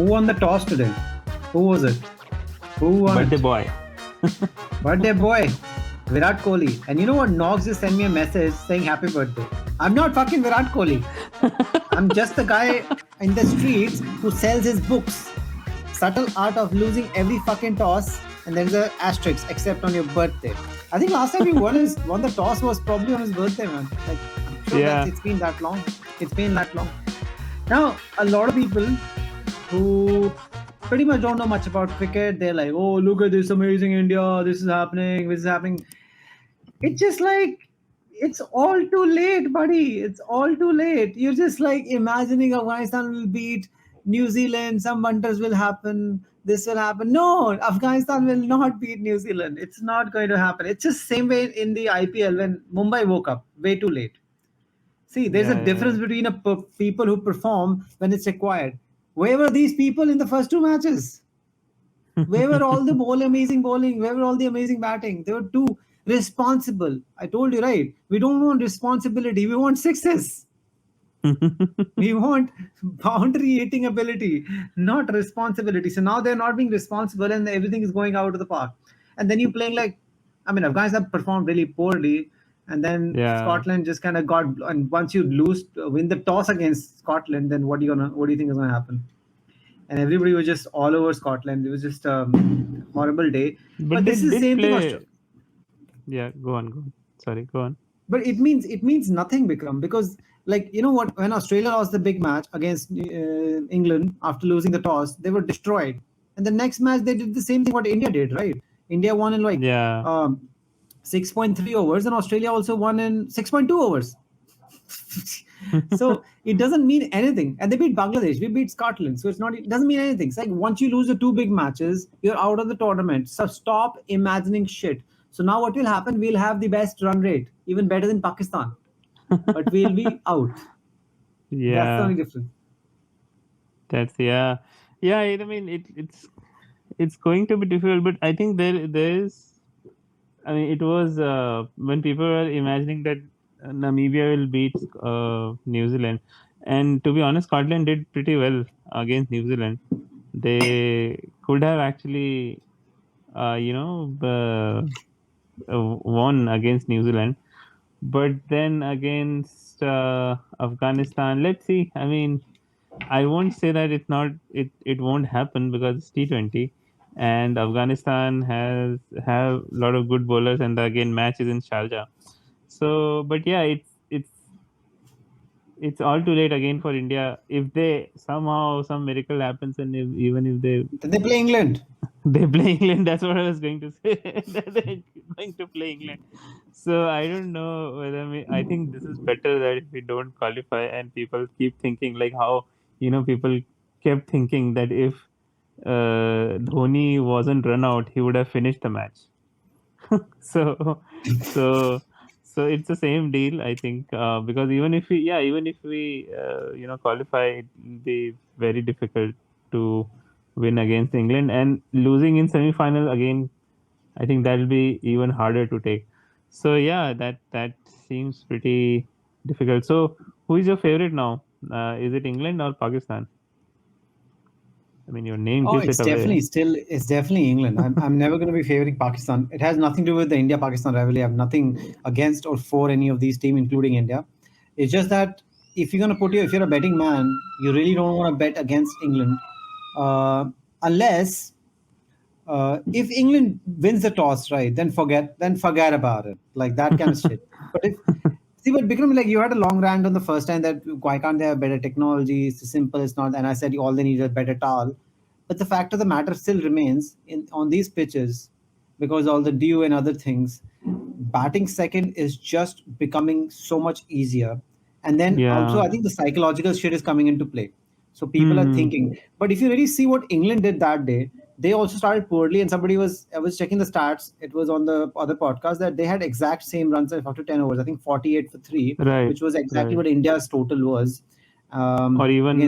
Who won the toss today? Who was it? Who won Birthday it? boy. Birthday boy. Virat Kohli. And you know what? Nox just sent me a message saying happy birthday. I'm not fucking Virat Kohli. I'm just the guy in the streets who sells his books. Subtle art of losing every fucking toss, and there's a asterisk except on your birthday. I think last time he won the toss was probably on his birthday, man. Like I'm sure Yeah. that it's been that long. It's been that long. Now a lot of people who pretty much don't know much about cricket, they're like, oh, look at this amazing India, this is happening, this is happening. It's just like it's all too late, buddy. It's all too late. You're just like imagining Afghanistan will beat New Zealand, some wonders will happen, this will happen. No, Afghanistan will not beat New Zealand. It's not going to happen. It's just same way in the IPL when Mumbai woke up way too late. See, there's a difference between people who perform when it's required. Where were these people in the first two matches? Where were all the amazing bowling? Where were all the amazing batting? They were too responsible. I told you, right? We don't want responsibility. We want sixes. We want boundary hitting ability, not responsibility. So now they're not being responsible and everything is going out of the park. And then you're playing like, I mean, Afghanistan performed really poorly. And then Yeah. Scotland just kind of got, and once you win the toss against Scotland, then what do you think is gonna happen? And everybody was just all over Scotland. It was just a horrible day. But this is the same thing. Yeah, go on. Sorry, go on. But it means nothing, Bikram, because like you know what, when Australia lost the big match against England after losing the toss, they were destroyed. And the next match they did the same thing what India did, right? India won in 6.3 overs, and Australia also won in 6.2 overs. So it doesn't mean anything. And they beat Bangladesh, we beat Scotland. So it doesn't mean anything. It's like once you lose the two big matches, you're out of the tournament. So stop imagining shit. So now what will happen? We'll have the best run rate, even better than Pakistan. But we'll be out. Yeah. That's the only difference. Yeah. I mean it's going to be difficult, but I think there is. I mean, it was when people were imagining that Namibia will beat New Zealand, and to be honest, Scotland did pretty well against New Zealand. They could have actually, won against New Zealand, but then against Afghanistan, let's see. I mean, I won't say that it won't happen because it's T20, and Afghanistan have a lot of good bowlers, and again match is in Sharjah. So, but yeah, it's all too late again for India. If they somehow some miracle happens, and even if they play England, they play England. That's what I was going to say. That they're going to play England. So I don't know whether I think this is better that if we don't qualify, and people keep thinking like how people kept thinking that if Dhoni wasn't run out, he would have finished the match. so it's the same deal, I think, because even if we qualify, it will be very difficult to win against England, and losing in semi-final again, I think that will be even harder to take. So yeah, that seems pretty difficult. So who is your favorite now? Is it England or Pakistan? I mean, your name gives it's it away. It's definitely England. I'm never going to be favoring Pakistan. It has nothing to do with the India-Pakistan rivalry. I have nothing against or for any of these teams, including India. It's just that if you're a betting man, you really don't want to bet against England, unless if England wins the toss, right? Then forget about it, like that kind of shit. But but Bikram, like you had a long rant on the first time that why can't they have better technology? It's simple, it's not. And I said all they need is a better towel. But the fact of the matter still remains on these pitches, because all the dew and other things, batting second is just becoming so much easier. And then also, I think the psychological shit is coming into play. So people are thinking. But if you really see what England did that day, they also started poorly. And I was checking the stats. It was on the other podcast that they had exact same runs after 10 overs. I think 48 for 3, which was exactly what India's total was. Or even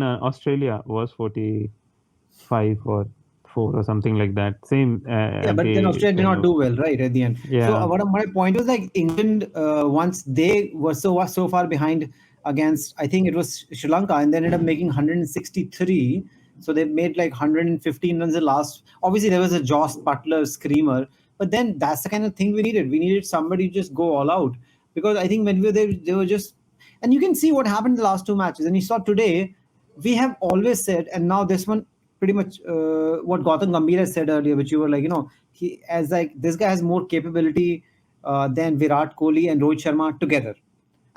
Australia was 45 or 4 or something like that. Same. But then Australia did not do well, right, at the end. Yeah. So my point was like England, once they were so far behind against, I think it was Sri Lanka, and they ended up making 163. So they made like 115 runs at last. Obviously, there was a Joss Butler screamer, but then that's the kind of thing we needed. We needed somebody to just go all out, because I think when we were there, they were just, and you can see what happened in the last two matches. And you saw today, we have always said, and now this one, pretty much what Gautam Gambhir has said earlier, which you were like, he as like this guy has more capability than Virat Kohli and Rohit Sharma together,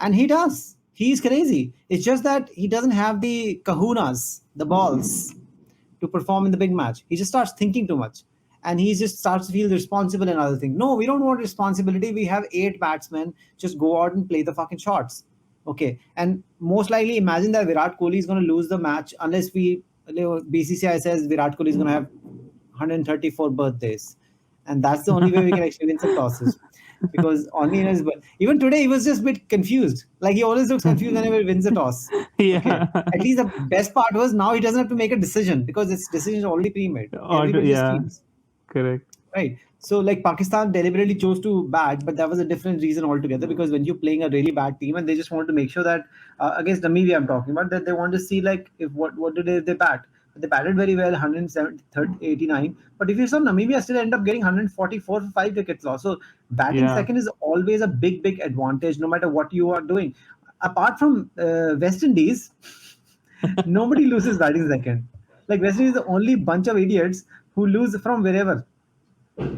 and he does. He's crazy. It's just that he doesn't have the kahunas, the balls, to perform in the big match. He just starts thinking too much, and he just starts to feel responsible and other things. No, we don't want responsibility. We have 8 batsmen. Just go out and play the fucking shots. Okay, and most likely, imagine that Virat Kohli is going to lose the match unless BCCI says Virat Kohli is going to have 134 birthdays, and that's the only way we can actually win some tosses. Because only in his even today he was just a bit confused. Like he always looks confused whenever he wins a toss. Yeah. Okay. At least the best part was now he doesn't have to make a decision because its decision is already pre-made. Everybody just Yeah. feels. Correct. Right. So like Pakistan deliberately chose to bat, but that was a different reason altogether, because when you're playing a really bad team and they just want to make sure that against Namibia I'm talking about, that they want to see like if what did they bat. They batted very well, 189. But if you saw Namibia still end up getting 144 for 5 wickets lost. So batting Yeah. second is always a big advantage, no matter what you are doing. Apart from West Indies, nobody loses batting second. Like West Indies is the only bunch of idiots who lose from wherever. So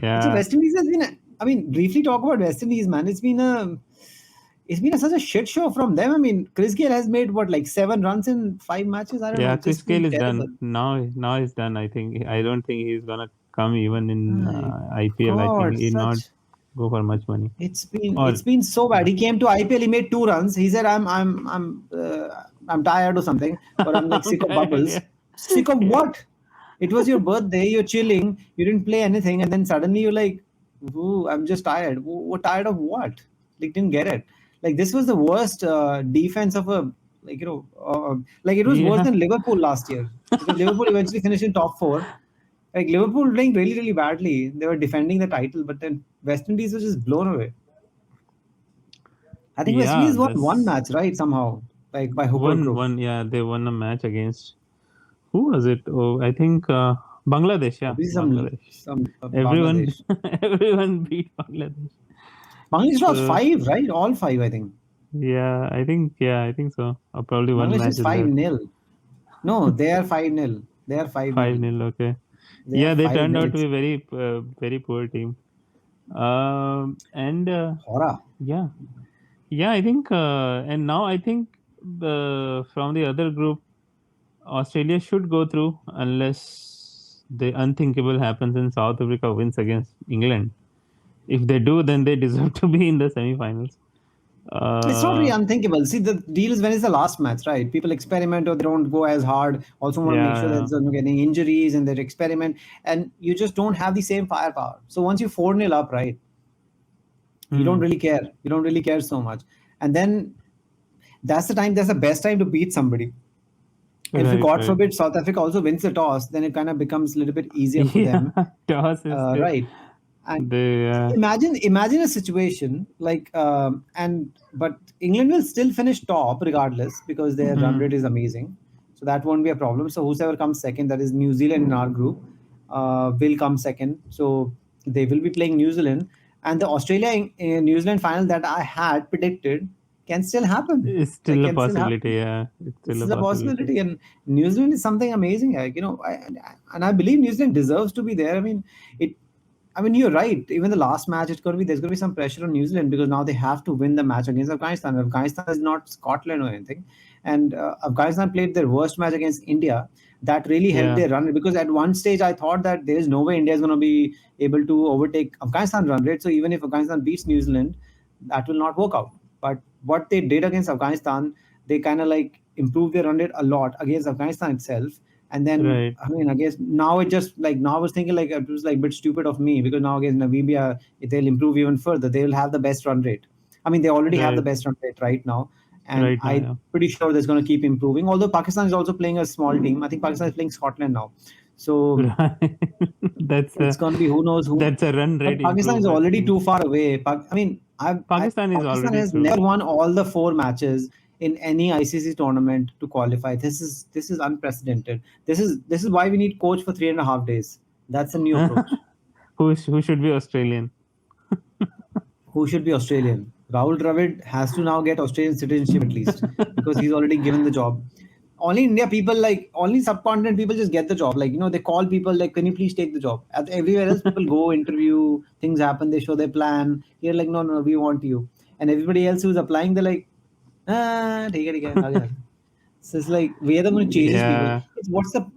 Yeah. West Indies has been. I mean, briefly talk about West Indies, man. Such a shit show from them. I mean, Chris Gayle has made what, like 7 runs in 5 matches. I don't know. Yeah. It's Chris just been Gayle is terrible. done now. Now he's done. I don't think he's gonna come even in My IPL. I think God, he'll not such go for much money. Or it's been so bad. He came to IPL, he made 2 runs. He said, I'm tired or something, or I'm like I'm sick of tired. bubbles. Yeah. Sick of Yeah. what? It was your birthday. You're chilling. You didn't play anything, and then suddenly you're like, "Ooh, I'm just tired." Tired of what? Like, didn't get it. Like this was the worst defense of a like it was worse Yeah. than Liverpool last year, because Liverpool eventually finished in top 4. Like Liverpool playing really badly. They were defending the title, but then West Indies was just blown away. I think West Yeah. Indies won one That's match, right? Somehow, like by hook or crook. one. Yeah. They won a match against who was it? Oh, I think Bangladesh. Yeah, Obviously, Bangladesh. some Everyone, Bangladesh. everyone beat Bangladesh. Bangladesh lost So 5, right? All 5, I think. yeah, I think so. Or probably one Bangladesh match is is 5 left. nil. No, they are 5-0. They are 5 Five nil. nil. Okay. They are Yeah, they 5 turned nil. out to It's be very poor team. And horror. yeah, yeah. I think and now I think from the other group, Australia should go through unless the unthinkable happens and South Africa wins against England. If they do, then they deserve to be in the semi-finals. It's not really Uh, unthinkable. See, the deal is when is the last match, right? People experiment or they don't go as hard. Also, want to make sure that yeah, there's not getting injuries and they experiment. And you just don't have the same firepower. So once you 4-0 up, right, you don't hmm, really care. You don't really care so much. And then that's the best time to beat somebody. And if right, God right. forbid South Africa also wins the toss, then it kind of becomes a little bit easier for Yeah, them, toss is the right? And they imagine a situation like but England will still finish top regardless, because their run hmm, rate is amazing, so that won't be a problem. So whoever comes second, that is New Zealand in our group, will come second. So they will be playing New Zealand, and the Australia New Zealand final that I had predicted can still happen. it's Like still a can still possibility. happen. Yeah, it's This still a is a possibility. possibility, and New Zealand is something amazing. Like, and I believe New Zealand deserves to be there. It. I mean, you're right. Even the last match, there's going to be some pressure on New Zealand, because now they have to win the match against Afghanistan. Afghanistan is not Scotland or anything, and Afghanistan played their worst match against India. That really helped Yeah, their run, because at one stage I thought that there is no way India is going to be able to overtake Afghanistan run rate. So even if Afghanistan beats New Zealand, that will not work out. But what they did against Afghanistan, they kind of like improved their run rate a lot against Afghanistan itself. And then, right, I mean, I guess now it just like, now I was thinking like it was like a bit stupid of me, because now against Namibia, they'll improve even further. They will have the best run rate. I mean, they already have the right, best run rate right now. And right now. I'm Yeah, pretty sure that's going to keep improving. Although Pakistan is also playing a small team. I think Pakistan is playing Scotland now. So right. that's it's a going to be who knows who. that's a run rate But Pakistan is improvement already thing. too far away. I mean, Pakistan is Pakistan already has through. never won all the 4 matches. in any ICC tournament to qualify. This is unprecedented. This is why we need coach for 3.5 days. That's a new approach. Who should be Australian? Who should be Australian? Rahul Dravid has to now get Australian citizenship at least because he's already given the job. Only India people, like only subcontinent people, just get the job. Like they call people like, can you please take the job? At everywhere else, people go interview, things happen, they show their plan. Here, like, no, no, we want you. And everybody else who's applying, they're like, take it, okay. So it's like we are the one who chases people. Yeah, It's what's the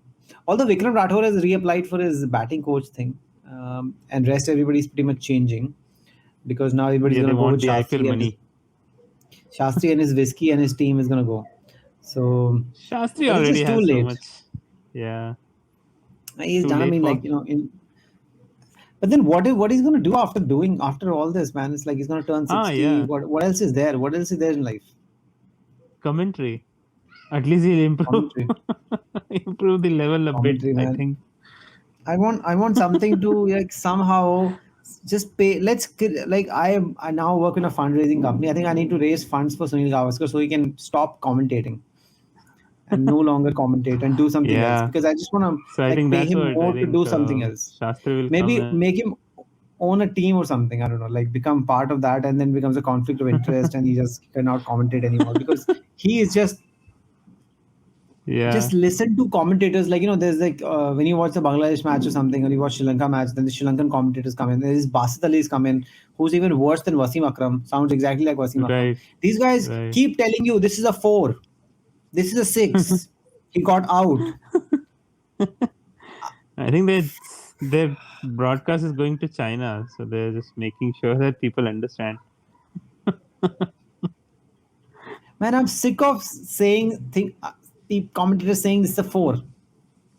although Vikram Rathore has reapplied for his batting coach thing, and rest everybody's pretty much changing because now everybody's yeah, they gonna go want with the IPL money. Shastri and his whiskey and his team is gonna go. So, Shastri but it's already just too has so late. much. Yeah, He's too done. I late mean, for like but then what he's gonna do after all this, man? It's like he's gonna turn 60. yeah, What else is there? What else is there in life? commentary. At least he'll improve Commentary, improve the level a bit, commentary, I man. think. I want something to like somehow just pay. Like I now work in a fundraising company. I think I need to raise funds for Sunil Gavaskar so he can stop commentating and no longer commentate and do something else Yeah. because I just want to So I like think pay that's him what I more to think do something else. Shastri will come Maybe and make him own a team or something. I don't know, like become part of that and then becomes a conflict of interest and he just cannot commentate anymore because he is yeah, just listen to commentators. Like there's like when you watch the Bangladesh match or something or you watch Sri Lanka match, then the Sri Lankan commentators come in. There's Basit Ali's come in, who's even worse than Wasim Akram, sounds exactly like Wasim Akram. right, These guys right. keep telling you this is a 4, this is a 6, he got out. I think their broadcast is going to China, so they're just making sure that people understand. Man, I'm sick of the commentators saying this is a 4.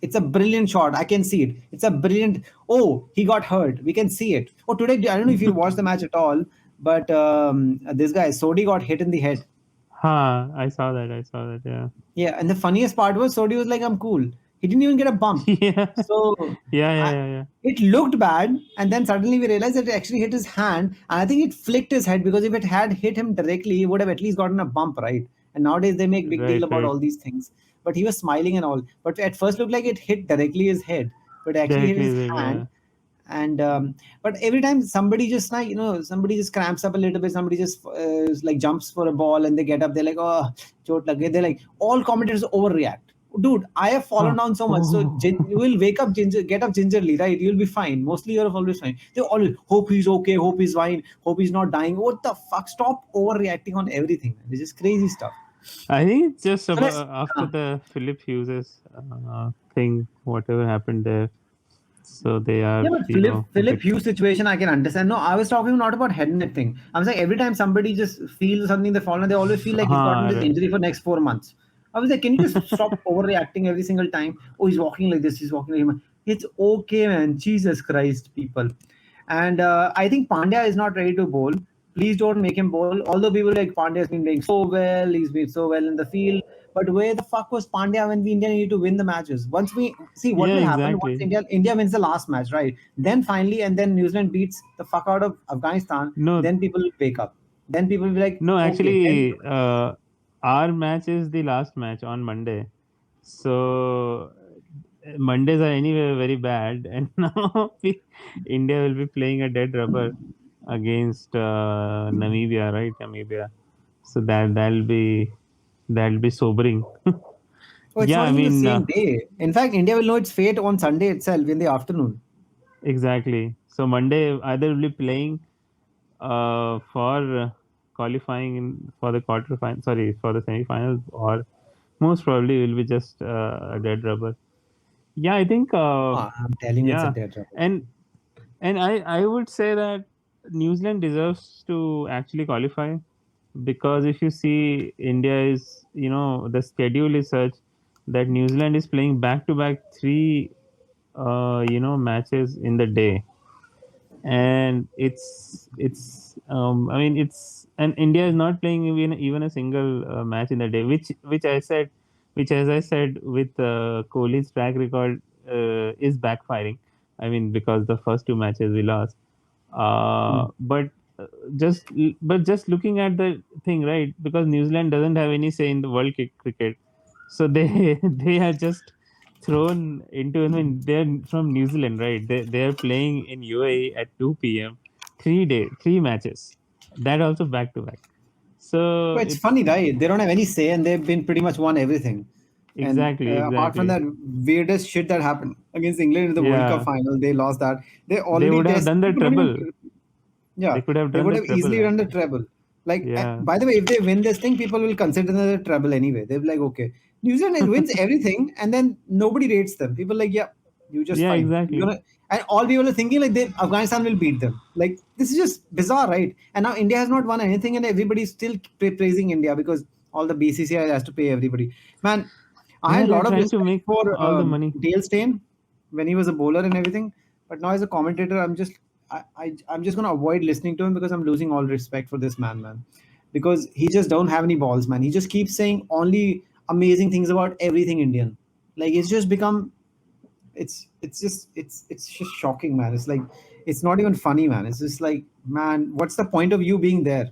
It's a brilliant shot. I can see it. It's a brilliant. Oh, he got hurt. We can see it. Oh, today I don't know if you watched the match at all, but this guy Sodi got hit in the head. I saw that. I saw that. Yeah. Yeah, and the funniest part was Sodi was like, "I'm cool." He didn't even get a bump. Yeah. So Yeah. I, Yeah. Yeah. it looked bad, and then suddenly we realized that it actually hit his hand, and I think it flicked his head because if it had hit him directly, he would have at least gotten a bump, right? And nowadays they make big deal Right. about Right. all these things. But he was smiling and all. But at first looked like it hit directly his head, but it actually hit Directly his there. hand. Yeah. And but every time somebody just like somebody just cramps up a little bit, somebody just like jumps for a ball and they get up, they're like, oh, chot lag gayi. They're like, all commentators overreact. Dude, I have fallen Huh. down so much, so Oh. you will get up gingerly, right? You'll be fine. Mostly you're always fine. They always hope he's okay, hope he's fine, hope he's not dying. What the fuck? Stop overreacting on everything. This is crazy stuff. I think it's just So let's about after the Philip Hughes thing, whatever happened there. So they are, Yeah, but a Philip bit. Hughes situation I can understand. No, I was talking not about head net thing. I was like every time somebody just feels something they fall and they always feel like he's gotten this Right. injury for next 4 months. I was like, can you just stop overreacting every single time? Oh, he's walking like this, he's walking like him. It's okay, man. Jesus Christ, people. And I think Pandya is not ready to bowl. Please don't make him bowl. Although people like Pandya has been playing so well, he's been so well in the field. But where the fuck was Pandya when we India needed to win the matches? Once we see what Yeah, will happen once exactly. India wins the last match, right? Then finally, and then New Zealand beats the fuck out of Afghanistan. No, Then people will wake up. Then people will be like, no, okay, then actually, our match is the last match on Monday. So Mondays are anyway very bad, and now India will be playing a dead rubber against Namibia, right? Namibia. So that'll be sobering. oh, it's Yeah, not I even the mean, same day. In fact, India will know its fate on Sunday itself in the afternoon. exactly. So Monday either will be playing for qualifying for the quarterfinal, sorry, for the semifinals, or most probably will be just a dead rubber. Yeah, I think. Oh, I'm telling you, it's a Yeah, dead rubber. and I would say that New Zealand deserves to actually qualify because if you see India is the schedule is such that New Zealand is playing back to back three matches in the day, and I mean it's and India is not playing even a single match in the day, which as I said with Kohli's track record is backfiring. I mean because the first two matches we lost, Hmm. but just but just looking at the thing, right? Because New Zealand doesn't have any say in the world cricket, so they they are just thrown into. I mean, they're from New Zealand, right? They are playing in UAE at 2 p.m. 3 matches, that also back to back. So But it's it's funny, right? They don't have any say, and they've been pretty much won everything. And exactly, apart from exactly. that weirdest shit that happened against England in the World Cup Yeah, final, they lost that. They they already would they have done the people don't even. treble. They Yeah, could have they done would the have treble easily done the actually. treble. Like, Yeah, by the way, if they win this thing, people will consider them a treble anyway. They'll be like, okay, New Zealand wins everything, and then nobody rates them. People like, yeah, you just yeah, fine. You're exactly. gonna, and all people are thinking like, Afghanistan will beat them. Like, this is just bizarre, right? And now India has not won anything, and everybody's still praising India because all the BCCI has to pay everybody. Man, I Yeah, had a they're lot of trying to respect make for all the money. Dale Steyn when he was a bowler and everything. But now as a commentator, I'm just gonna avoid listening to him because I'm losing all respect for this man. Because he just don't have any balls, man. He just keeps saying only amazing things about everything Indian. Like it's just become it's just shocking, man. It's like it's not even funny, man. It's just like, man, what's the point of you being there?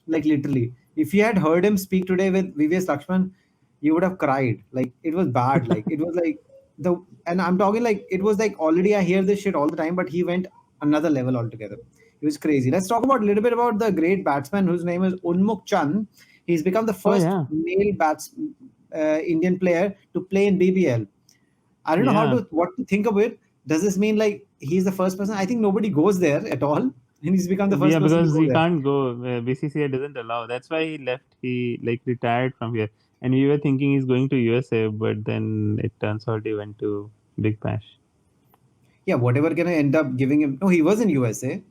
Like literally, if you had heard him speak today with VVS Lakshman, you would have cried. Like it was bad. Like it was like the and I'm talking like it was like already I hear this shit all the time, but he went another level altogether. It was crazy. Let's talk about a little bit about the great batsman whose name is Unmuk Chand. He's become the Oh first yeah, male Indian player to play in BBL. I don't know yeah, what to think of it. Does this mean like he's the first person? I think nobody goes there at all, and he's become the first yeah. person to Because go he there. can't go. BCCI doesn't allow. That's why he left. He like retired from here. And we were thinking he's going to USA, but then it turns out he went to Big Bash. Yeah, whatever gonna end up giving him. No, he was in USA.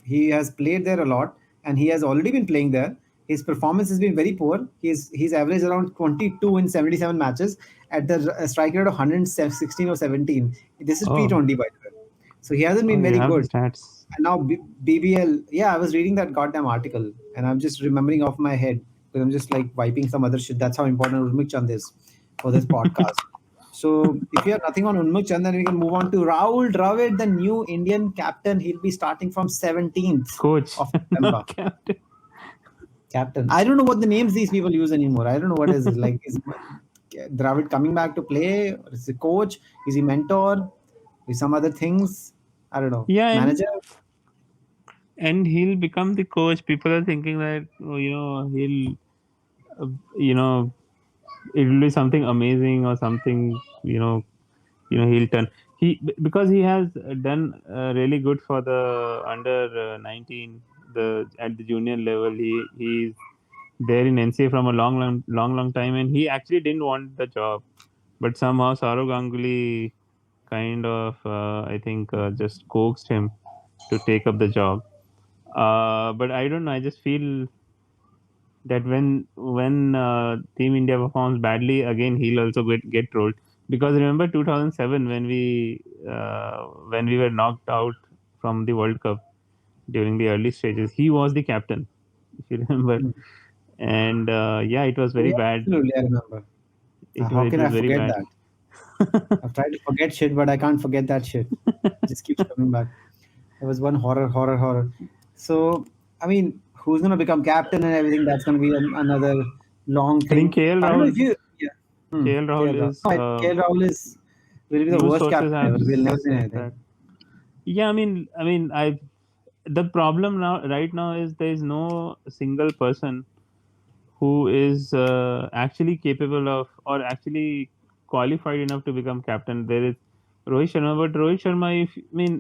He has played there a lot, and he has already been playing there. His performance has been very poor. He's averaged around 22 in 77 matches at the strike rate of 116 or 17. This is Oh, T20, by the way. So he hasn't oh, been you very have the good. stats. And now BBL, yeah, I was reading that goddamn article and I'm just remembering off my head because I'm just like wiping some other shit. That's how important Urmik Chand is for this podcast. So if you have nothing on Urmik Chand, then we can move on to Rahul Dravid, the new Indian captain. He'll be starting from 17th Coach, of November. not captain. Captain. I don't know what the names these people use anymore. I don't know what is it. Like is Dravid coming back to play? Or is he coach? Is he mentor? Is some other things? I don't know. Yeah, Manager? and he'll become the coach. People are thinking that, oh, he'll, you know, it will be something amazing or something. He'll turn because he has done really good for the under 19, the at the junior level. He's there in NCA from a long time, and he actually didn't want the job, but somehow Saurav Ganguly kind of I think just coaxed him to take up the job. But I don't know. I just feel that when Team India performs badly, again he'll also get trolled. Because remember 2007 when we were knocked out from the World Cup during the early stages, he was the captain, if you remember. Hmm. And yeah, it was Oh, very yeah, bad. absolutely, I remember. How It can was I very forget bad. that? I've tried to forget shit, but I can't forget that shit. It just keeps coming back. It was one horror. So, I mean, who's gonna become captain and everything? That's gonna be another long I think thing. I don't know if you, yeah. KL Rahul KL Rahul. is No, KL Rahul will be the news worst sources captain have ever. We'll never win said anything. that. Yeah, I the problem now right now is there is no single person who is actually capable of or actually qualified enough to become captain. There is Rohit Sharma, but Rohit Sharma,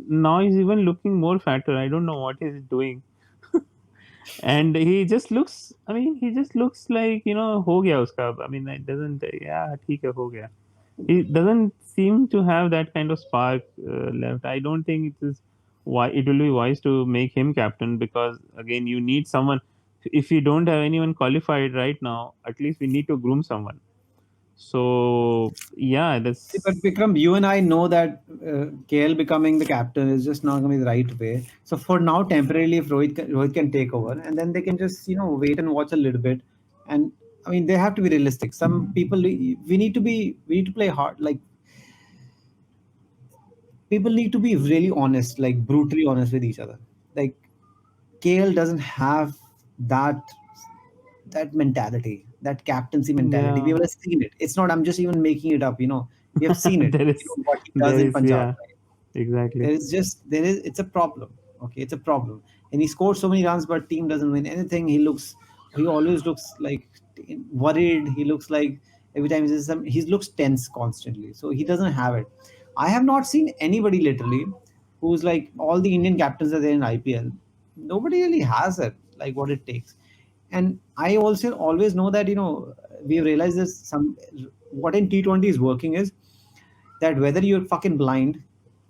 now he's even looking more fatter. I don't know what he's doing, and he just looks. He just looks like हो गया उसका. It doesn't. Yeah, ठीक है हो गया. He doesn't seem to have that kind of spark left. I don't think it is why it will be wise to make him captain, because again you need someone. If you don't have anyone qualified right now, at least we need to groom someone. So yeah, See, but that's Vikram, you and I know that KL becoming the captain is just not going to be the right way. So for now, temporarily, if Rohit can take over, and then they can just wait and watch a little bit. And I mean, they have to be realistic. Some people we need to play hard. Like people need to be really honest, like brutally honest with each other. Like KL doesn't have that that mentality, that captaincy mentality. We Yeah. have seen it. It's not. I'm just even making it up. We have seen it. There is, What he does there in is, Punjab. yeah, Right? exactly. There is. It's a problem. Okay, it's a problem. And he scored so many runs, but team doesn't win anything. He always looks like worried. He looks like every time he looks tense constantly. So he doesn't have it. I have not seen anybody literally who's like all the Indian captains are there in IPL. Nobody really has it, like what it takes. And I also always know that we realize this some what in T20 is working is that whether you're fucking blind,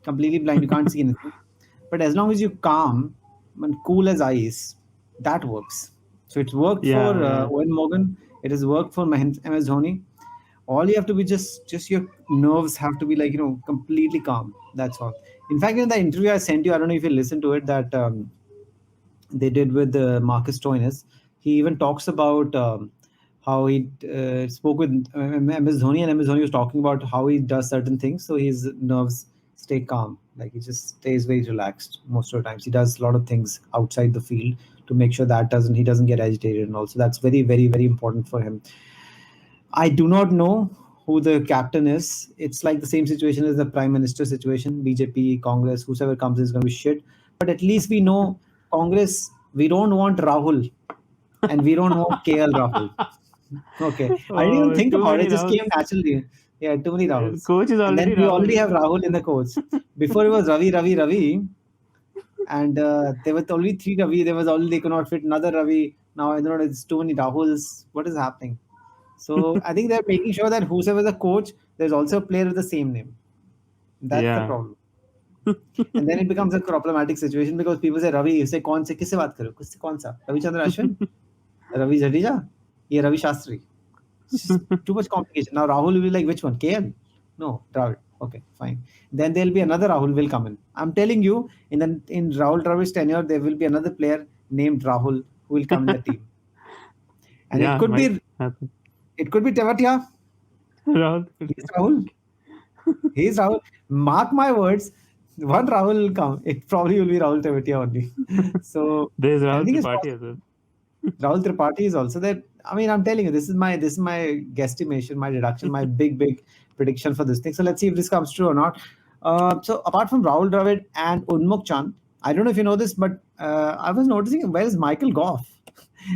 completely blind, you can't see anything, but as long as you calm and cool as ice, that works. So it's worked Yeah, for yeah. Owen Morgan. It has worked for MS Dhoni. All you have to be just your nerves have to be like completely calm. That's all. In fact, in the interview I sent you, I don't know if you listened to it. That they did with Marcus Stoinis. He even talks about how he spoke with MS Dhoni, and MS Dhoni was talking about how he does certain things so his nerves stay calm. Like he just stays very relaxed most of the times. He does a lot of things outside the field to make sure that he doesn't get agitated, and also that's very very very important for him. I do not know who the captain is. It's like the same situation as the prime minister situation. BJP, Congress, whoever comes is going to be shit. But at least we know Congress. We don't want Rahul, and we don't want KL Rahul. Okay, I didn't even Oh, think too about it. many It just came rounds. naturally. Yeah, too many Rahuls. Coach is And then already we already Rahul. have Rahul in the coach. Before it was Ravi, and there were only three Ravi. There was only they could not fit another Ravi. Now I don't know. It's too many Rahuls. What is happening? So I think they're making sure that whoever the coach, there's also a player with the same name. That's the Yeah. problem. And then it becomes a problematic situation because people say Ravi, you say कौन से किससे बात करो किससे कौन सा Ravichander Ashwin Ravi Jadeja ये Ravi Shastri. It's just too much complication. Now Rahul will be like which one? KL? No, Dravid. Okay, fine. Then there'll be another Rahul will come in. I'm telling you, in Rahul Dravid's tenure, there will be another player named Rahul who will come in the team, and Yeah, might happen. it could be Tevatia. Rahul. He's Rahul. He's Rahul. Mark my words. One Rahul will come. It probably will be Rahul Tevatia only. So There's Rahul anything is Tripathi as possible. well. Rahul Tripathi is also there. I mean, I'm telling you, this is my guesstimation, my deduction, my big prediction for this thing. So let's see if this comes true or not. So apart from Rahul Dravid and Unmuk Chand, I don't know if you know this, but I was noticing where is Michael Goff?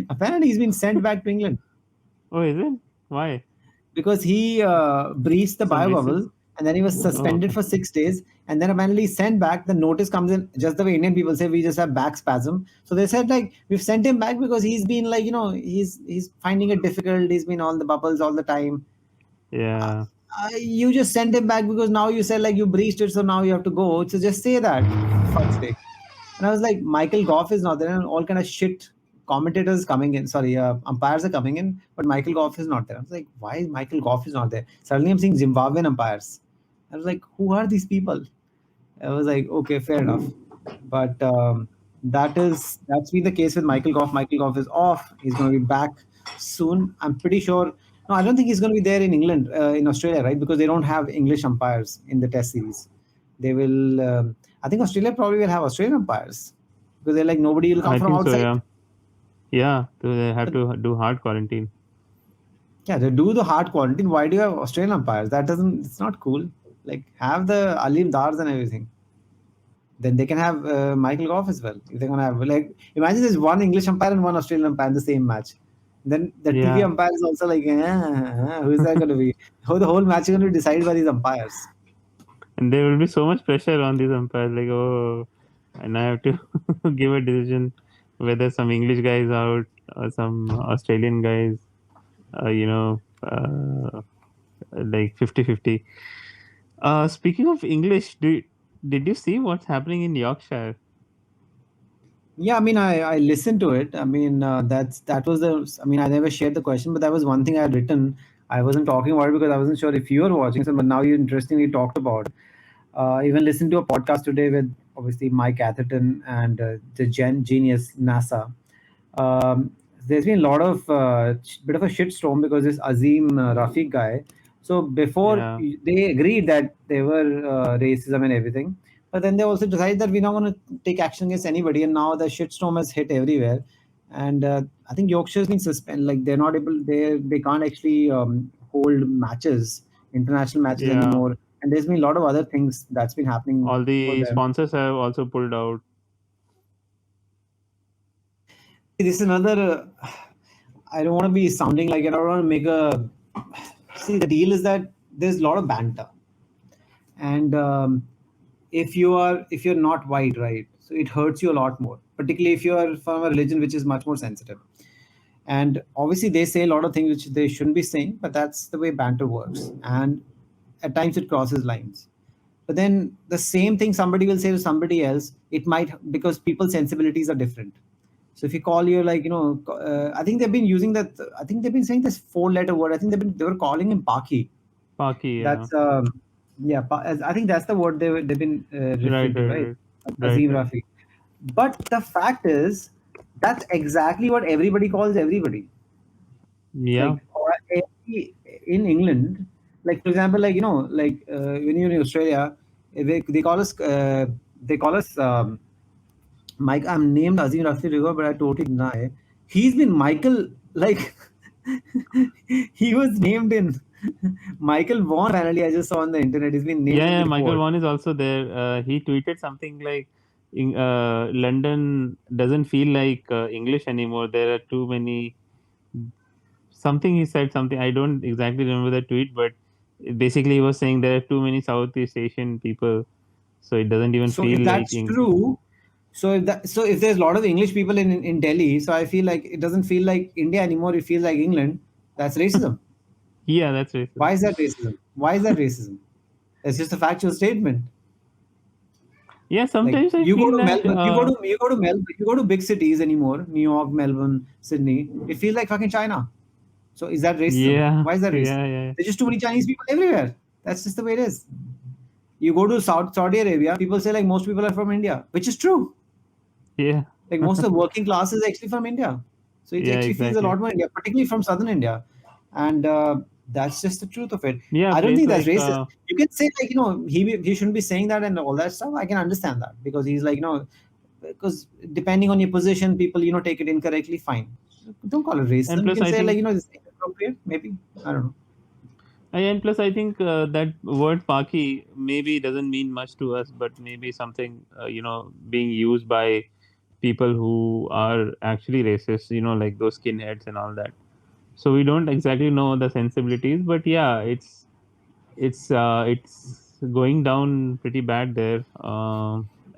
Apparently, he's been sent back to England Oh, is it? Why? because he breached the Some bio misses? bubble and then he was Oh, suspended okay. for 6 days and then apparently sent back. The notice comes in just the way Indian people say we just have back spasm. So they said like we've sent him back because he's been like he's finding it difficult. He's been on the bubbles all the time. Yeah. You just sent him back because now you said like you breached it, so now you have to go. So just say that for fuck's sake. And I was like, Michael Goff is not there, and all kind of shit commentators coming in. Sorry, umpires are coming in, but Michael Goff is not there. I was like, why is Michael Goff is not there? Suddenly, I'm seeing Zimbabwean umpires. I was like, who are these people? I was like, okay, fair enough. But that's been the case with Michael Goff. Michael Goff is off. He's going to be back soon. I'm pretty sure. No, I don't think he's going to be there in England, in Australia, right? Because they don't have English umpires in the Test series. They will. I think Australia probably will have Australian umpires because they're like nobody will come I from think so, outside. yeah. Yeah, so they have But to do hard quarantine. yeah, they do the hard quarantine. Why do you have Australian umpires? That doesn't. It's not cool. Like have the Alim Dars and everything. Then they can have Michael Goff as well. If they're gonna have like, imagine there's one English umpire and one Australian umpire in the same match. Then the TV Yeah. umpire is also like, who's that going to be? How the whole match is going to be decided by these umpires? And there will be so much pressure on these umpires, like, oh, and I have to give a decision whether some English guy is out or some Australian guys, like 50-50. Speaking of English, did you see what's happening in Yorkshire? Yeah, I mean, I listened to it. I mean, that was the. I mean, I never shared the question, but that was one thing I had written. I wasn't talking about it because I wasn't sure if you were watching. So, but now you interestingly talked about. Even listened to a podcast today with obviously Mike Atherton and the genius NASA. There's been a lot of bit of a shitstorm because this Azim Rafiq guy. So before Yeah. they agreed that there were racism and everything, But then they also decided that we're not going to take action against anybody, and now the shitstorm has hit everywhere. And I think Yorkshire's been suspended. Like they're not able, they can't actually hold matches, international matches Yeah, anymore. And there's been a lot of other things that's been happening all for the them. sponsors have also pulled out. This is another. I don't want to be sounding like I don't want to make a. See, the deal is that there's a lot of banter, and if you're not white, right, so it hurts you a lot more, particularly if you are from a religion which is much more sensitive. And obviously they say a lot of things which they shouldn't be saying, but that's the way banter works, and at times it crosses lines. But then the same thing somebody will say to somebody else, it might, because people's sensibilities are different. So if you call you like, I think they've been using that, I think they've been saying this four-letter word, I think they were calling him Paki. Paki, yeah. That's yeah. I think that's the word they've been Right, referring to, right, right? right, right, Azim right. Rafi. But the fact is, that's exactly what everybody calls everybody. Yeah, Like in England, like for example, like when you're in Australia, they call us Mike. I'm named Azim Rafi Rigo, but I totally deny. He's been Michael, like he was named in Michael Vaughan. Apparently, I just saw on the internet. He's been named yeah, in yeah. the Michael report. Vaughan is also there. He tweeted something like, London doesn't feel like English anymore. There are too many. Something he said something. I don't exactly remember the tweet, but basically he was saying there are too many Southeast Asian people, so it doesn't even So feel if like that's true, so if there's a lot of English people in Delhi, so I feel like it doesn't feel like India anymore. It feels like England. That's racism. Yeah, that's racist. Why is that racism? Why is that racism? It's just a factual statement. Yeah, Like sometimes I you go feel to that. Melbourne, you go to big cities anymore, New York, Melbourne, Sydney. It feels like fucking China. So is that racism? Yeah, Why is that racism? yeah, yeah, There's just too many Chinese people everywhere. That's just the way it is. You go to Saudi Arabia, people say like most people are from India, which is true. yeah, Like most of the working class is actually from India. So it yeah, actually feels a exactly. lot more India, particularly from southern India. And that's just the truth of it. Yeah, I don't place think that's like racist. You can say like, he shouldn't be saying that and all that stuff. I can understand that because he's like, because depending on your position, people, take it incorrectly, fine. Don't call it and racism. You plus can I say like, think this is inappropriate, maybe. I don't know. and plus I think that word Paki maybe doesn't mean much to us, but maybe something being used by people who are actually racist, like those skinheads and all that. So we don't exactly know the sensibilities, but yeah, it's going down pretty bad there,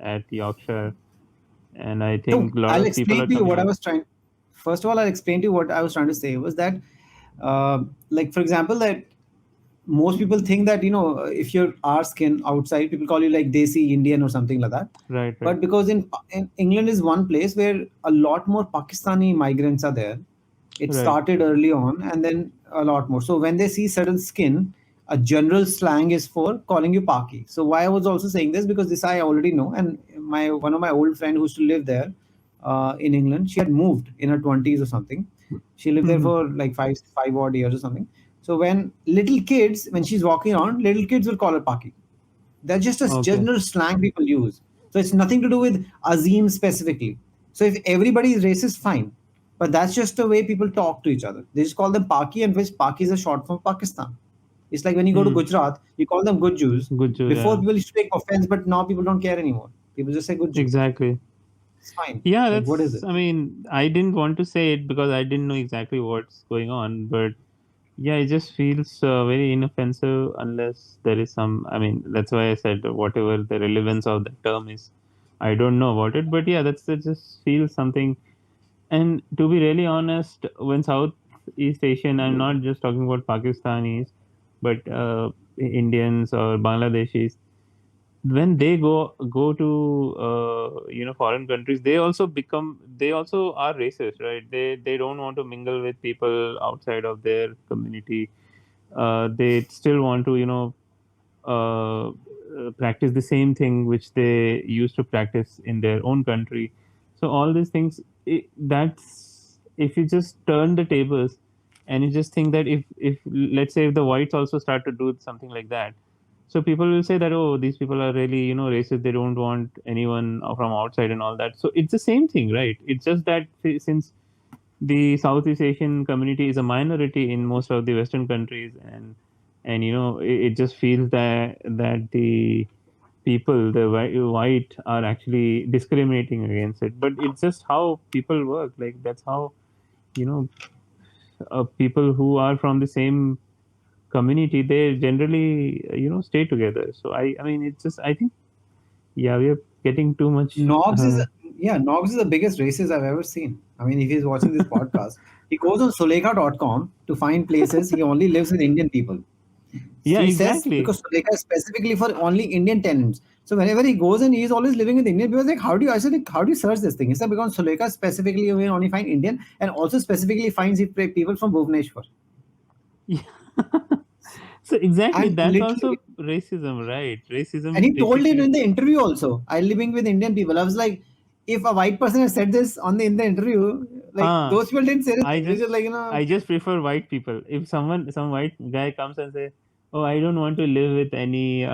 at Yorkshire, and I No, think a lot I'll of people explain are to you coming what I out. was trying. First of all, I'll explain to you what I was trying to say was that, like for example, that most people think that if you're our skin outside, people call you like Desi Indian or something like that. Right, right, But because in England is one place where a lot more Pakistani migrants are there. It right. started early on, and then a lot more. So when they see certain skin, a general slang is for calling you Paki. So why I was also saying this, because this I already know, and my one of my old friend who used to live there in England, she had moved in her 20s or something. She lived there Mhm. for like five odd years or something. So when little kids, when she's walking around, little kids will call her Paki. That's just a Okay, general slang people use. So it's nothing to do with Azim specifically. So if everybody is racist, fine. But that's just the way people talk to each other. They just call them Paki, and which Paki is a short form of Pakistan. It's like when you go to hmm. Gujarat, you call them good Jews. Good Joe, Before yeah, people used to take offense, but now people don't care anymore. People just say good Jew. exactly. It's fine. Yeah, Like what is that's. it? I mean, I didn't want to say it because I didn't know exactly what's going on, but yeah, it just feels very inoffensive unless there is some. I mean, that's why I said whatever the relevance of the term is, I don't know about it. But yeah, that just feels something. And to be really honest, when Southeast Asian, I'm not just talking about Pakistanis, but Indians or Bangladeshis, when they go to foreign countries, they also are racist, right? They don't want to mingle with people outside of their community. They still want to practice the same thing which they used to practice in their own country. So all these things, that's if you just turn the tables and you just think that if let's say if the whites also start to do something like that, So people will say that, oh, these people are really, racist. They don't want anyone from outside and all that. So it's the same thing, right? It's just that since the Southeast Asian community is a minority in most of the Western countries, and it just feels that the people, the white are actually discriminating against it. But it's just how people work. Like that's how you know people who are from the same community, they generally stay together. So I mean it's just, I think, yeah, we are getting too much. Nogs is Nogs is the biggest racist I've ever seen. I mean, if he's watching this podcast, he goes on Sulekha.com to find places. He only lives with Indian people. Yeah, He says exactly. because Sulekha is specifically for only Indian tenants. So whenever he goes and he's always living with Indian people, like how do you actually how do you search this thing? He said because Sulekha specifically you will only find Indian and also specifically finds people from Bhubaneswar. Yeah. So exactly, And that's literally also racism, right? Racism And is he told it basically, in the interview also. I living with Indian people. I was like, if a white person has said this in the interview, like huh? those people didn't say I anything. They just just like I just prefer white people. If some white guy comes and say, "Oh, I don't want to live with any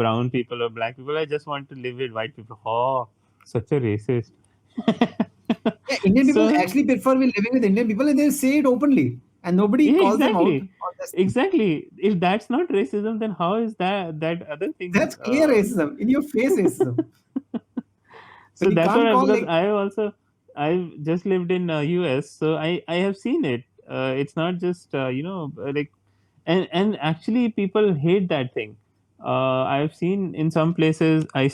brown people or black people. I just want to live with white people." Oh, such a racist. yeah, Indian people So actually prefer we living with Indian people, and they say it openly, and nobody yeah, calls them out exactly, on this thing. exactly. If that's not racism, then how is that other thing? That's clear racism in your face racism. But So you that's what can't call because like I've just lived in US, so I have seen it. It's not just like, and actually people hate that thing. I've seen in some places. I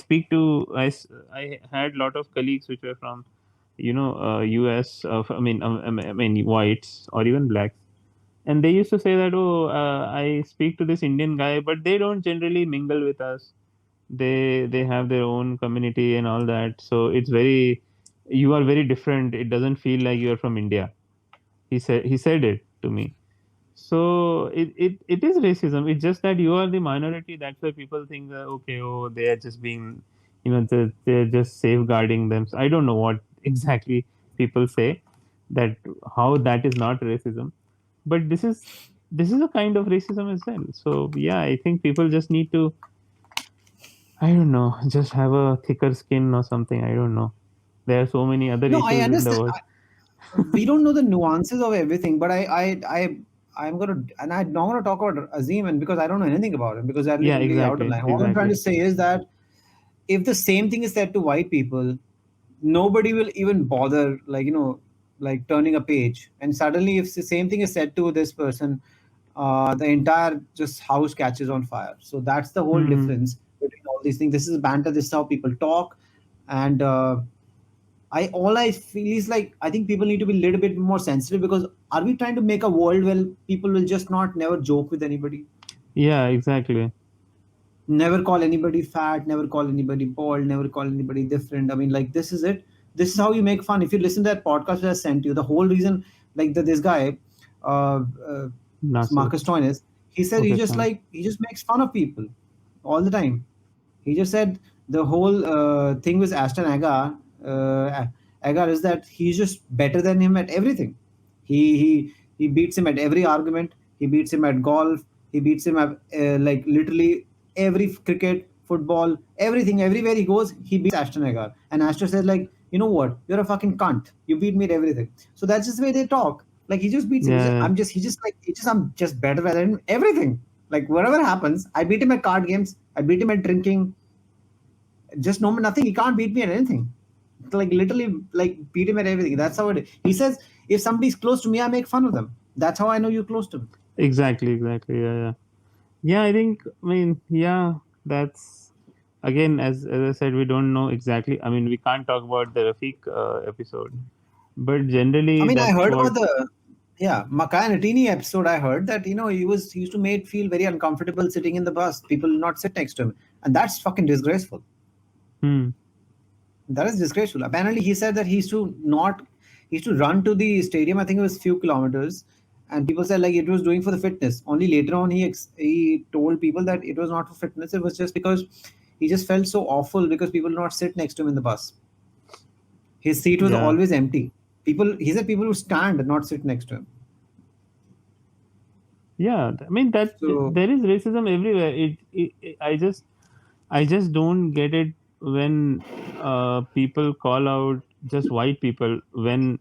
had a lot of colleagues which were from US, I mean whites or even blacks, and they used to say that, oh, I speak to this Indian guy, but they don't generally mingle with us. They have their own community and all that, so it's very, you are very different. It doesn't feel like you're from India. He said it to me. So it is racism. It's just that you are the minority. That's why people think that, okay, oh, they are just being, they're just safeguarding them. So I don't know what exactly people say, that how that is not racism, but this is a kind of racism as well. So yeah, I think people just need to, I don't know, just have a thicker skin or something. I don't know. There are so many other no, I issues in the understand. world. We don't know the nuances of everything, but I'm gonna and I'm not gonna talk about Azim and because I don't know anything about him because I live Yeah, really out of exactly, line. All I'm trying to exactly. say is that if the same thing is said to white people, nobody will even bother, like turning a page. And suddenly, if the same thing is said to this person, the entire just house catches on fire. So that's the whole Hmm. difference between all these things. This is banter. This is how people talk, and I feel is like I think people need to be a little bit more sensitive because are we trying to make a world where people will just not never joke with anybody? Yeah, exactly. Never call anybody fat, never call anybody bald, never call anybody different. I mean, like, this is it. This is how you make fun. If you listen to that podcast that I sent you, the whole reason, like, this guy, uh, uh, Nasir. Marcus Toynes, he said Okay, fine. he just makes fun of people all the time. He just said the whole thing with Ashton Agar is that he's just better than him at everything. He beats him at every argument. He beats him at golf. He beats him at like literally every cricket, football, everything. Everywhere he goes, he beats Ashton Agar. And Ashton says like, you know what? You're a fucking cunt. You beat me at everything. So that's just the way they talk. Like he just beats him. Yeah, I'm just better than everything. Like whatever happens, I beat him at card games. I beat him at drinking. Just no nothing. He can't beat me at anything. Like literally, like beat him at everything. That's how it is. He says if somebody's close to me, I make fun of them. That's how I know you're close to me. exactly, exactly. Yeah, yeah. Yeah, I think, I mean, yeah, that's, again, as I said, we don't know exactly. I mean, we can't talk about the Rafiq episode, but I generally mean, I that's heard what. about the Makai Natini episode. I heard that he used to make feel very uncomfortable sitting in the bus. People will not sit next to him, and that's fucking disgraceful. Hmm. That is disgraceful. Apparently, he said that he used to run to the stadium. I think it was few kilometers, and people said like it was doing for the fitness. Only later on, he told people that it was not for fitness. It was just because he just felt so awful because people would not sit next to him in the bus. His seat was Yeah. always empty. He said people would stand and not sit next to him. Yeah, I mean that So there is racism everywhere. I just don't get it when people call out just white people when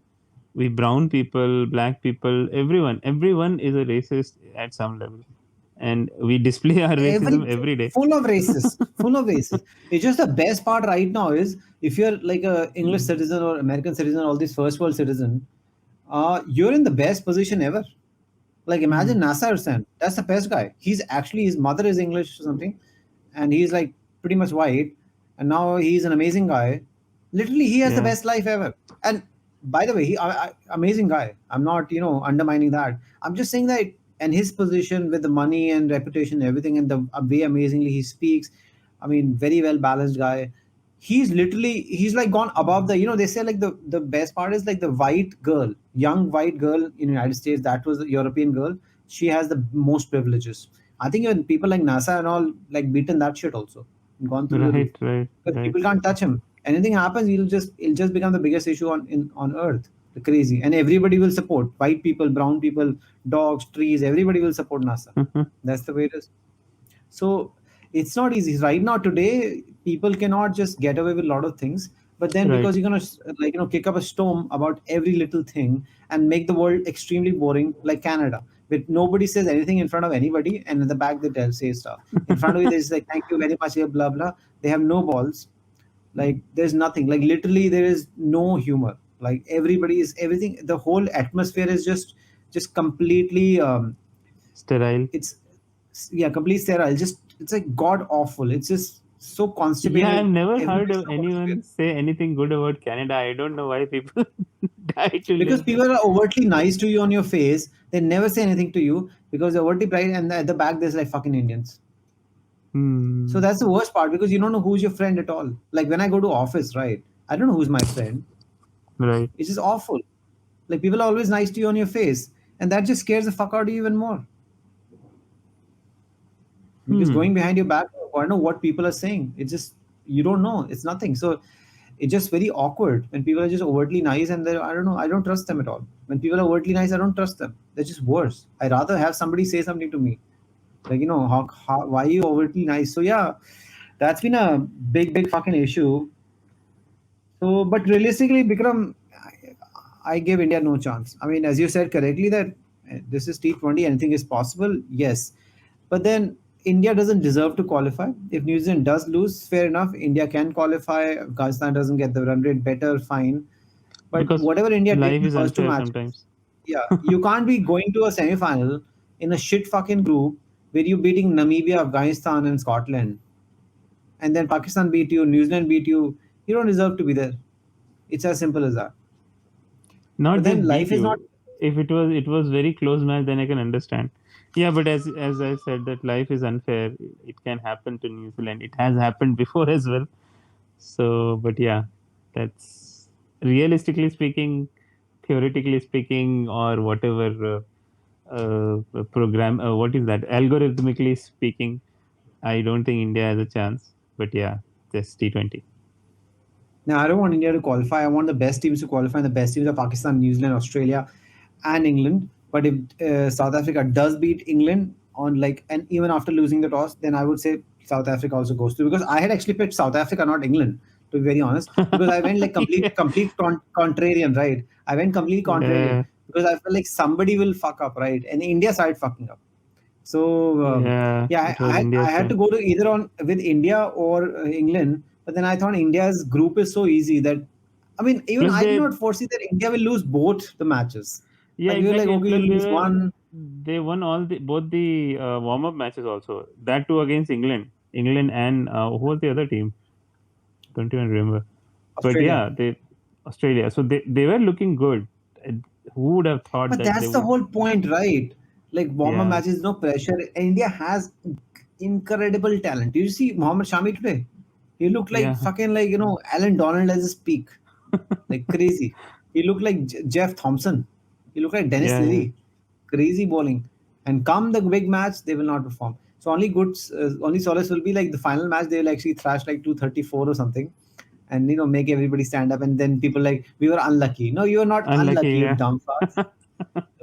we brown people, black people, everyone is a racist at some level, and we display our every racism every day. full of racists, full of racists. It's just the best part right now is if you're like a English citizen or American citizen, all these first world citizen, you're in the best position ever. Like Hmm. imagine Nasser Hussain. That's the best guy. He's actually his mother is English or something, and he's like pretty much white, and now he's an amazing guy. Literally, he has the Yeah. best life ever. And by the way, amazing guy. I'm not undermining that. I'm just saying that, and his position with the money and reputation, and everything, and the way amazingly he speaks. I mean, very well balanced guy. He's like gone above the they say like the best part is like the white girl, young white girl in the United States, that was the European girl. She has the most privileges. I think even people like NASA and all like beaten that shit also, gone through the roof, Right. Right. because Right. people can't touch him. Anything happens, he'll just become the biggest issue on earth. The crazy, and everybody will support white people, brown people, dogs, trees. Everybody will support NASA. That's the way it is. So it's not easy right now. Today people cannot just get away with a lot of things, but then Right. because you're going to kick up a storm about every little thing and make the world extremely boring, like Canada, but nobody says anything in front of anybody, and in the back they say stuff in front of you. They say like, thank you very much, yeah, blah blah. They have no balls. Like there's nothing, like literally there is no humor. Like everybody is everything, the whole atmosphere is just completely Sterile. it's yeah, complete sterile. Just it's like god awful. It's just so Yeah, I've constipated. never heard Everybody's of so constipated anyone say anything good about Canada. I don't know why people die to because live there. people are overtly nice to you on your face. They never say anything to you because they're overtly pride, and at the back there's like fucking Indians. So Hmm. that's the worst part because you don't know who's your friend at all. Like when I go to office, right? I don't know who's my friend. Right. It's just awful. Like people are always nice to you on your face, and that just scares the fuck out of you even more. Because Hmm. going behind your back, I don't know what people are saying. It's just you don't know. It's nothing. So it's just very awkward when people are just overtly nice, and I don't know. I don't trust them at all. When people are overtly nice, I don't trust them. They're just worse. I rather have somebody say something to me, like why are you overtly nice? So yeah, that's been a big fucking issue. So, but realistically, Bikram, I give India no chance. I mean, as you said correctly, that this is T20, anything is possible. Yes, but then India doesn't deserve to qualify. If New Zealand does lose, fair enough. India can qualify. Afghanistan doesn't get the run rate, better, fine. But Because whatever India did life in the is first two unfair matches, sometimes. yeah, you can't be going to a semi-final in a shit fucking group where you beating Namibia, Afghanistan, and Scotland, and then Pakistan beat you, New Zealand beat you. You don't deserve to be there. It's as simple as that. But Not then just beat life is not. you. If it was very close match, then I can understand. Yeah, but as I said, that life is unfair. It can happen to New Zealand. It has happened before as well. So, but yeah, that's realistically speaking, theoretically speaking, or whatever program. What is that? Algorithmically speaking, I don't think India has a chance. But yeah, just T20. Now, I don't want India to qualify. I want the best teams to qualify, and the best teams are Pakistan, New Zealand, Australia, and England. But if South Africa does beat England on like, and even after losing the toss, then I would say South Africa also goes through because I had actually picked South Africa, not England, to be very honest. Because I went like Yeah. complete contrarian, right? I went completely contrarian Yeah. because I felt like somebody will fuck up, right? And India started fucking up. So Yeah, yeah, it was I India's had to turn. go to either on with India or England, but then I thought India's group is so easy that I mean even Plus I did they, not foresee that India will lose both the matches. yeah, Like we were like, exactly, and okay, you plus lose one. they won all the both the warm up matches also. That too against England and who was the other team? Don't even remember. But Australia. yeah, they Australia. So they were looking good. And who would have thought But that they that's the would? whole point, right? Like warm-up Yeah, matches, no pressure. India has incredible talent. Did you see Mohammad Shami today? He looked like yeah, fucking like Alan Donald at his peak, like crazy. He looked like Jeff Thompson. He looked like Dennis yeah, yeah. Lilly. Crazy bowling. And come the big match, they will not perform. So only solace will be like the final match. They will actually thrash like 234 or something, and make everybody stand up. And then people like we were unlucky. No, you are not Unlucky. unlucky. You Yeah, dumb fucks.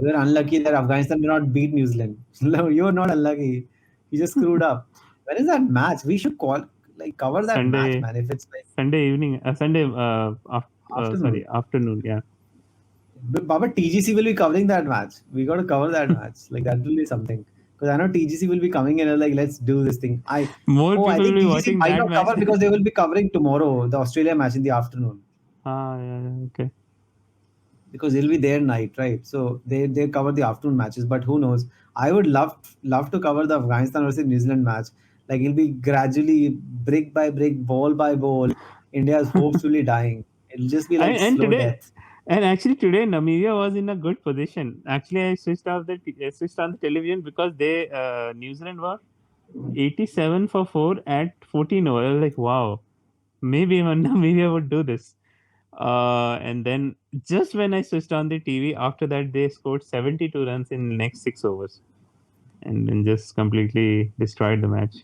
We're unlucky that Afghanistan did not beat New Zealand. No, you're not unlucky. You just screwed up. When is that match? We should cover that match, Sunday man. If it's like Sunday evening, Sunday afternoon. afternoon. Yeah. But Baba, TGC will be covering that match. We got to cover that match. Like that will be something. Because I know TGC will be coming in and like, let's do this thing. More I people will think be TGC watching might that not match cover than. because they will be covering tomorrow the Australia match in the afternoon Yeah, yeah, okay. because it'll be their night, right? So they cover the afternoon matches. But who knows? I would love to cover the Afghanistan versus New Zealand match. Like it'll be gradually brick by brick, ball by ball. India's hopes will be dying. It'll just be like And slow today, death. and actually today, Namibia was in a good position. Actually, I switched on the television because they New Zealand were 87 for 4 at 14 over. I was like, wow, maybe even Namibia would do this. And then just when I switched on the TV, after that they scored 72 runs in the next 6 overs, and then just completely destroyed the match.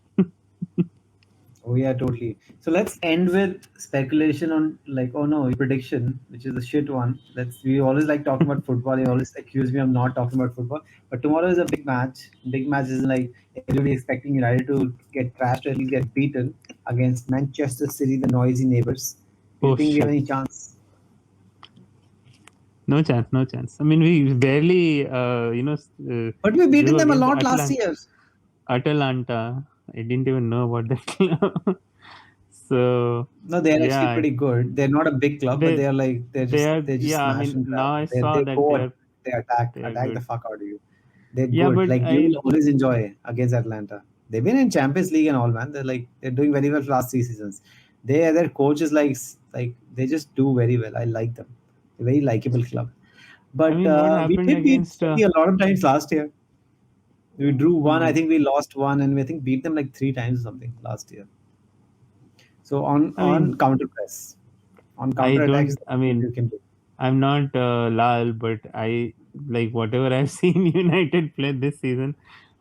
Oh yeah, totally. So let's end with speculation on like, oh no, prediction, which is a shit one. We always like talking about football. You always accuse me of not talking about football. But tomorrow is a big match. Big match is like everybody expecting United to get trashed or at least get beaten against Manchester City, the noisy neighbors. Do you Oh think we have shit. any chance? No chance, no chance. I mean, we barely, But we've beaten drew them a against the lot last year. Atalanta. I didn't even know about that club. So, No, they're actually yeah, pretty good. They're not a big club, but they they are. they're just Yeah, I smash mean, and grab. now I They saw they that go they are they they are attack the good. fuck out of you. They're Yeah, good. but Like you I will always enjoy against Atlanta. They've been in Champions League and all, man. They're doing very well for last 3 seasons. Their coach is like they just do very well. I like them. A very likable club. I But mean, what we happened did beat against? City a lot of times last year. We drew one. I Mm, think we lost one, and we I think beat them like 3 times or something last year. So I on mean, counter press, on I counter attack is don't. the I only thing mean, you can do. I'm not Lal, but I like whatever I've seen United play this season.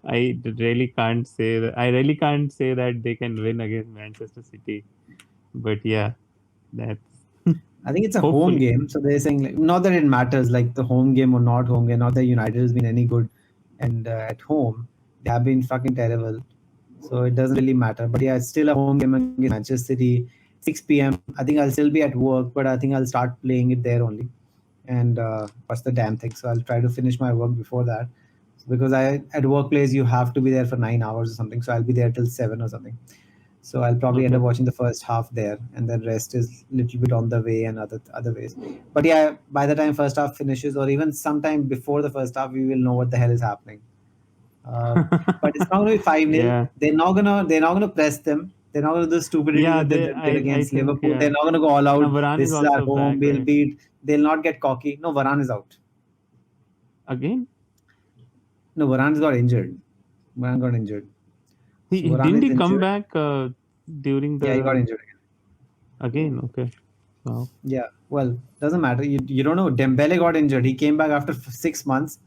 Really can't say that. I really can't say that they can win against Manchester City. But yeah, that's I think it's a home hopefully. game, so they're saying like, not that it matters, like the home game or not home game. Not that United has been any good, and at home they have been fucking terrible. So it doesn't really matter. But yeah, it's still a home game against Manchester City, 6 p.m. I think I'll still be at work, but I think I'll start playing it there only, and watch the damn thing. So I'll try to finish my work before that, because I at workplace you have to be there for 9 hours or something. So I'll be there till 7 or something. So I'll probably end Okay. up watching the first half there, and then rest is little bit on the way and other ways. But yeah, by the time first half finishes, or even sometime before the first half, we will know what the hell is happening. Uh, but it's not going to be 5-0. Yeah. They're not gonna press them. They're not going to do the stupidity Yeah. that they They. did I against think. Liverpool. They're Yeah. not going to go all Now out. Varane is This is our also home. back, We'll right? beat. They'll not get cocky. No, Varane is out. Again. No, Varane's got injured. Varane got injured. So Varane Didn't is he come injured. back during Yeah, he got the injured again. again? Okay. Wow. Yeah, well, doesn't matter. You don't know. Dembele got injured. He came back after 6 months,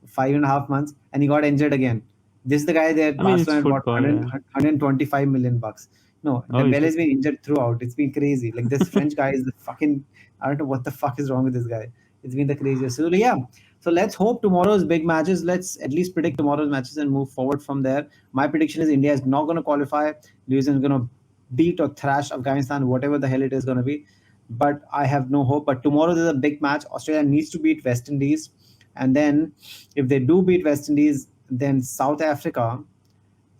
5.5 months, and he got injured again. This is the guy that I mean, it's Barcelona bought football. Yeah. 125 million bucks. No, Oh, is Dembele's it? been injured throughout. It's been crazy. Like this French guy is the fucking. I don't know what the fuck is wrong with this guy. It's been the craziest. So yeah. So let's hope tomorrow's big matches. Let's at least predict tomorrow's matches and move forward from there. My prediction is India is not going to qualify. New Zealand is going to beat or thrash Afghanistan, whatever the hell it is going to be. But I have no hope. But tomorrow there's a big match. Australia needs to beat West Indies, and then if they do beat West Indies, then South Africa.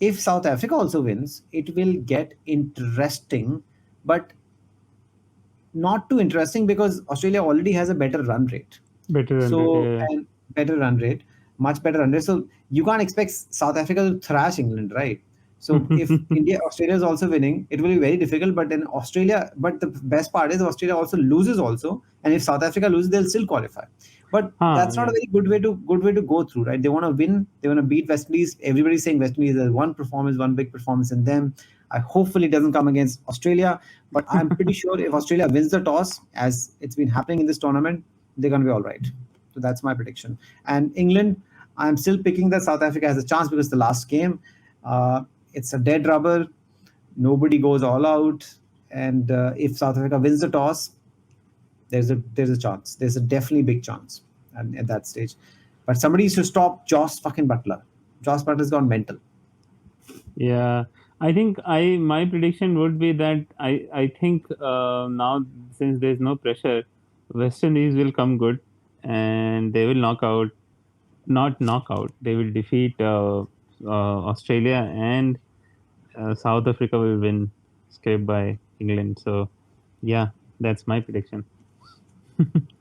If South Africa also wins, it will get interesting, but not too interesting because Australia already has a better run rate. Better than that. So, Yeah. and better run rate, much better run rate. So you can't expect South Africa to thrash England, right? So if Australia is also winning, it will be very difficult. But then Australia, but the best part is Australia also loses also, and if South Africa loses, they'll still qualify. But Huh. that's not a Yeah. very good way to go through, right? They want to win, they want to beat West Indies. Everybody's saying West Indies has one big performance in them. I hopefully it doesn't come against Australia, but I'm pretty sure if Australia wins the toss, as it's been happening in this tournament, they're going to be all right. So that's my prediction. And England, I'm still picking that South Africa has a chance because the last game, uh, it's a dead rubber. Nobody goes all out, and if South Africa wins the toss, there's a chance. There's a definitely big chance at that stage. But somebody needs to stop Josh fucking Butler. Josh Butler's gone mental. Yeah, I think my prediction would be that I think now, since there's no pressure, West Indies will come good, and they will not knock out. They will defeat Australia, and South Africa will win, scraped by England. So yeah, that's my prediction.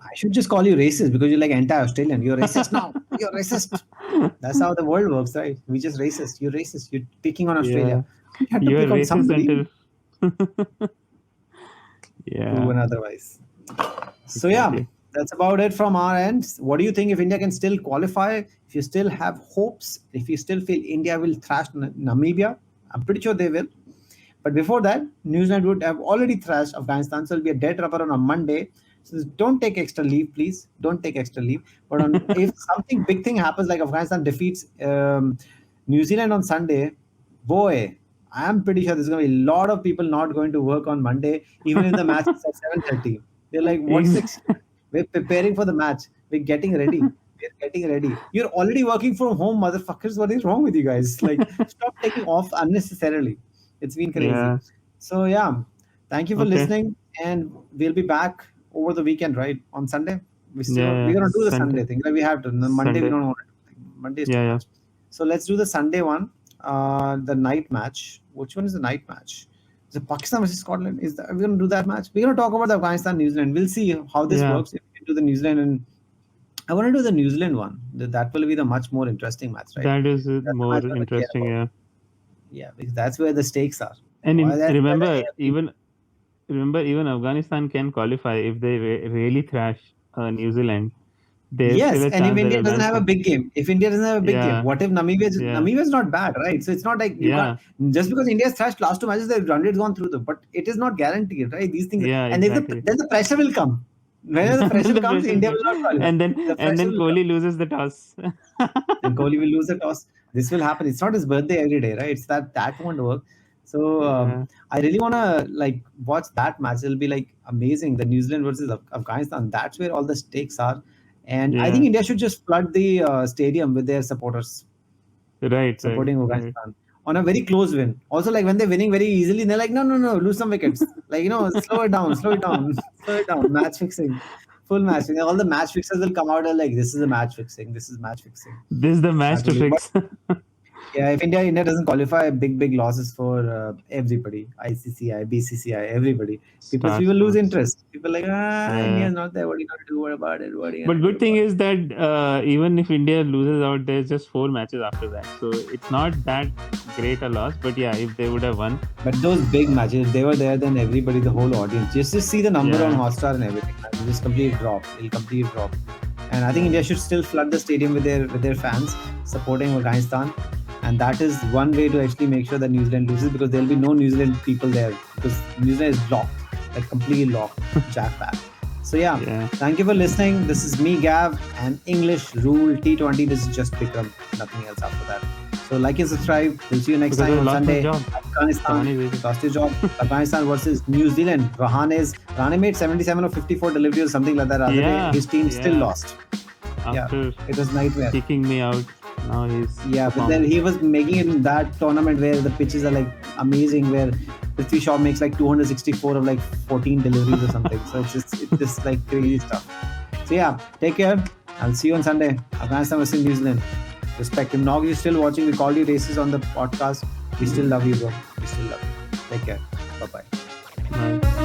I should just call you racist because you're like anti-Australian. You're racist now. You're racist. That's how the world works, right? We just racist. You're racist. You're picking on Australia. Yeah, You had to you are pick on racist somebody, until yeah, proven otherwise. So yeah, exactly. that's about it from our end. What do you think if India can still qualify? If you still have hopes, if you still feel India will thrash Namibia, I'm pretty sure they will. But before that, New Zealand would have already thrashed Afghanistan, so it'll be a dead rubber on a Monday. So don't take extra leave, please. Don't take extra leave. But if something big thing happens, like Afghanistan defeats New Zealand on Sunday, boy, I am pretty sure there's going to be a lot of people not going to work on Monday, even if the match is at 7:30. They're like, "What's Ex- this? We're preparing for the match. We're getting ready. We're getting ready. You're already working from home, motherfuckers. What is wrong with you guys? Like, stop taking off unnecessarily. It's been crazy." yeah. So yeah, thank you for Okay. listening, and we'll be back over the weekend, right? On Sunday. Yeah. We're gonna do the Sunday. Sunday thing. Like we have to. The Monday we Sunday. don't want to. Monday is too Yeah. Yeah. much. So let's do the Sunday one. The night match. Which one is the night match? Is it Pakistan versus Scotland? We're gonna do that match? We're gonna talk about the Afghanistan New Zealand. We'll see how this Yeah. works. If we can do the New Zealand, and I want to do the New Zealand one. That will be the much more interesting match, right? That is That's the more match we're gonna care interesting. about. Yeah. Yeah, because that's where the stakes are. And That's where the remember, AFC. even Afghanistan can qualify if they really thrash New Zealand. There's still Yes, a and if chance that India doesn't have a Afghanistan. big game, if India doesn't have a big game, Yeah. what if Yeah. Namibia is not bad, right? So it's not like you can't Yeah. just because India's thrashed last two matches, the run rate's gone through them, but it is not guaranteed, right? These things, Yeah. and Exactly. then the pressure will come. Whenever the Then pressure the comes, pressure will India come. will not qualify. And The then pressure will come. Kohli loses the toss. And Kohli will lose the toss. This will happen. It's not his birthday every day, right? It's that won't work. So Yeah. I really want to like watch that match. It'll be like amazing. The New Zealand versus Afghanistan. That's where all the stakes are. And I think Yeah. India should just flood the stadium with their supporters Right. Right. supporting Right. Afghanistan on a very close win. Also, like when they're winning very easily, they're like, no, lose some wickets. Like, slow it down, slow it down, slow it down. Match fixing, full match fixing. All the match fixers will come out and like, this is a match fixing. This is match fixing. This is the match That to will be. But fix. yeah, if India doesn't qualify, big losses for everybody, ICCI, BCCI, everybody. People Star lose Sports. interest. People like, Yeah. India's not there. What are you gonna do? What about it? What are you But gonna good do thing about is that even if India loses out, there's just 4 matches after that. So it's not that great a loss. But yeah, if they would have won, it? But those big matches, if they were there, then everybody, the whole audience, just see the number on yeah, Hotstar and everything. It'll just completely drop. It'll completely drop. And I think India should still flood the stadium with their fans supporting Afghanistan. And that is one way to actually make sure that New Zealand loses because there'll be no New Zealand people there because New Zealand is locked, like completely locked, jack-packed. So yeah, yeah. thank you for listening. This is me, Gav, and English Rule T20. This is just Bikram, nothing else after that. So like and subscribe. We'll see you next Because time I on lost my Sunday. job. Afghanistan, Someone is waiting. lost your job. Afghanistan versus New Zealand. Rahane made 77 or 54 deliveries or something like that. Other Yeah, day, his team still yeah. lost. After It was nightmare. kicking me out, now he's Yeah, but performing. then he was making it in that tournament where the pitches are like amazing, where Prithvi Shaw makes like 264 of like 14 deliveries or something. So it's just like crazy stuff. So yeah, take care. I'll see you on Sunday. Afghanistan versus New Zealand. Respect him. Now you're still watching. We called you racist on the podcast. We still love you, bro. We still love you. Take care. Bye-bye. Bye.